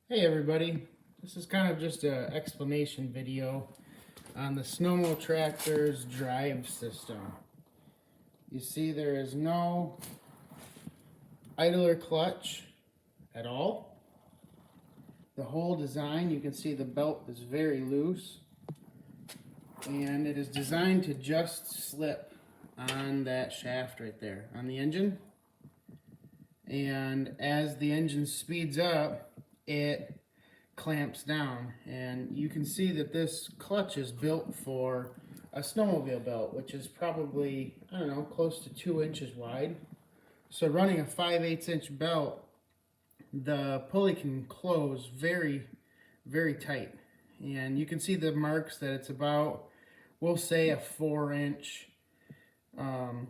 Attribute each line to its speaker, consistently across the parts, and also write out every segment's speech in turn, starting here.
Speaker 1: Hey everybody, this is kind of just an explanation video on the Snowmotractor's drive system. You see there is no idler clutch at all. The whole design, you can see the belt is very loose and it is designed to just slip on that shaft right there on the engine. And as the engine speeds up, it clamps down, and you can see that this clutch is built for a snowmobile belt, which is probably, I don't know, close to 2 inches wide. So running a 5/8 inch belt, the pulley can close very, very tight. And you can see the marks that it's about, we'll say a 4-inch, about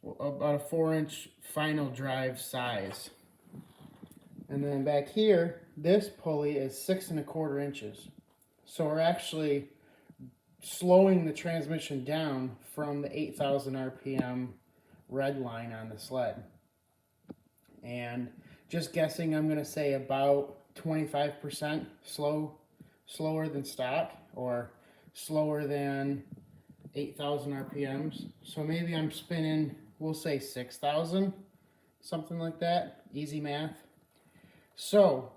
Speaker 1: a 4-inch final drive size. And then back here, this pulley is 6 1/4 inches. So we're actually slowing the transmission down from the 8,000 RPM red line on the sled. And just guessing, I'm going to say about 25% slower than stock, or slower than 8,000 RPMs. So maybe I'm spinning, we'll say 6,000, something like that. Easy math. So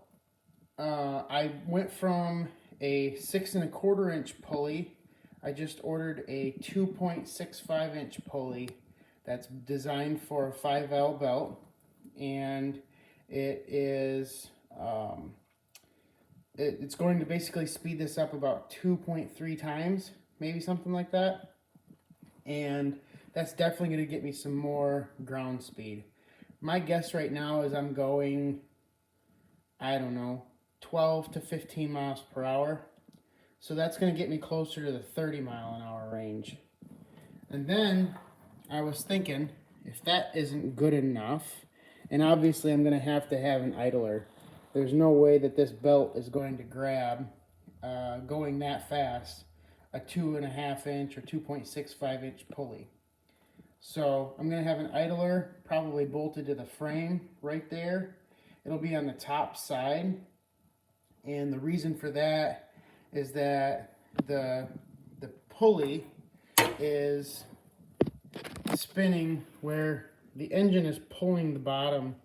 Speaker 1: I went from a 6 1/4 inch pulley. I just ordered a 2.65 inch pulley that's designed for a 5L belt, and it is it's going to basically speed this up about 2.3 times, maybe something like that. And that's definitely going to get me some more ground speed. My guess right now is I'm going, I don't know, 12 to 15 miles per hour. So that's going to get me closer to the 30-mile-an-hour range. And then I was thinking, if that isn't good enough, and obviously I'm going to have an idler. There's no way that this belt is going to grab, going that fast, a 2.5 inch or 2.65 inch pulley. So I'm going to have an idler probably bolted to the frame right there. It'll be on the top side, and the reason for that is that the pulley is spinning where the engine is pulling the bottom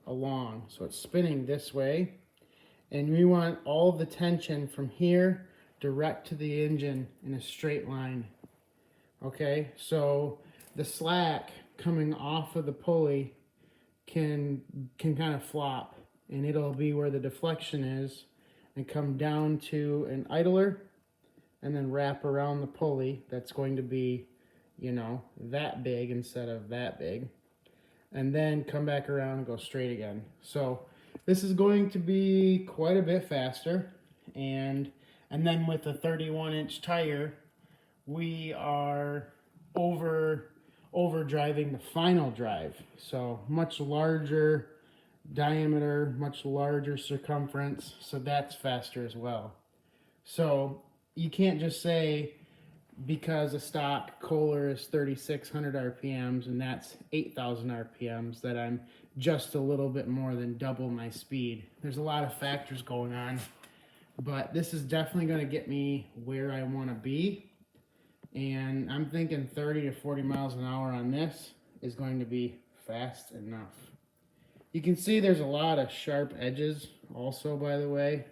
Speaker 1: along. So it's spinning this way, and we want all the tension from here direct to the engine in a straight line. Okay, so the slack coming off of the pulley can kind of flop, and it'll be where the deflection is and come down to an idler and then wrap around the pulley. That's going to be, you know, that big instead of that big, and then come back around and go straight again. So this is going to be quite a bit faster, and then with a 31-inch tire, we are overdriving the final drive. So much larger diameter, much larger circumference, so that's faster as well. So you can't just say because a stock Kohler is 3,600 RPMs and that's 8,000 RPMs that I'm just a little bit more than double my speed. There's a lot of factors going on, but this is definitely going to get me where I want to be. And I'm thinking 30 to 40 miles an hour on this is going to be fast enough. You can see there's a lot of sharp edges also, by the way.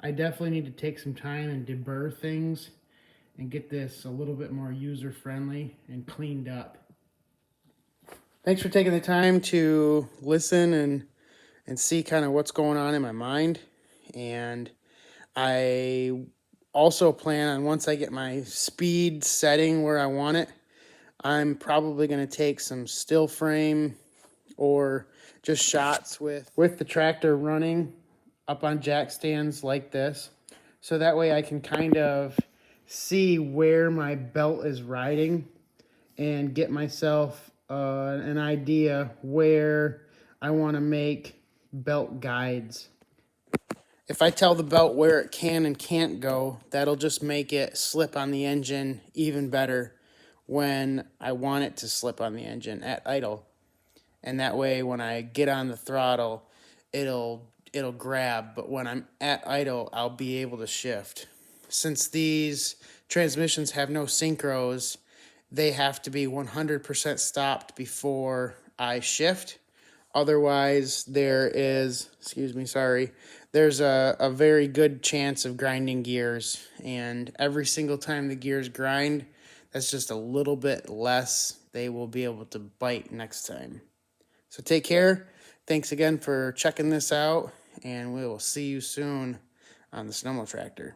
Speaker 1: I definitely need to take some time and deburr things and get this a little bit more user-friendly and cleaned up. Thanks for taking the time to listen and see kind of what's going on in my mind. And I also plan on, once I get my speed setting where I want it, I'm probably going to take some still frame or just shots with the tractor running up on jack stands like this. So that way I can kind of see where my belt is riding and get myself an idea where I want to make belt guides. If I tell the belt where it can and can't go, that'll just make it slip on the engine even better when I want it to slip on the engine at idle. And that way when I get on the throttle, it'll it'll grab, but when I'm at idle, I'll be able to shift. Since these transmissions have no synchros, they have to be 100% stopped before I shift. Otherwise, there's a very good chance of grinding gears. And every single time the gears grind, that's just a little bit less they will be able to bite next time. So take care. Thanks again for checking this out, and we will see you soon on the Snowmotractor.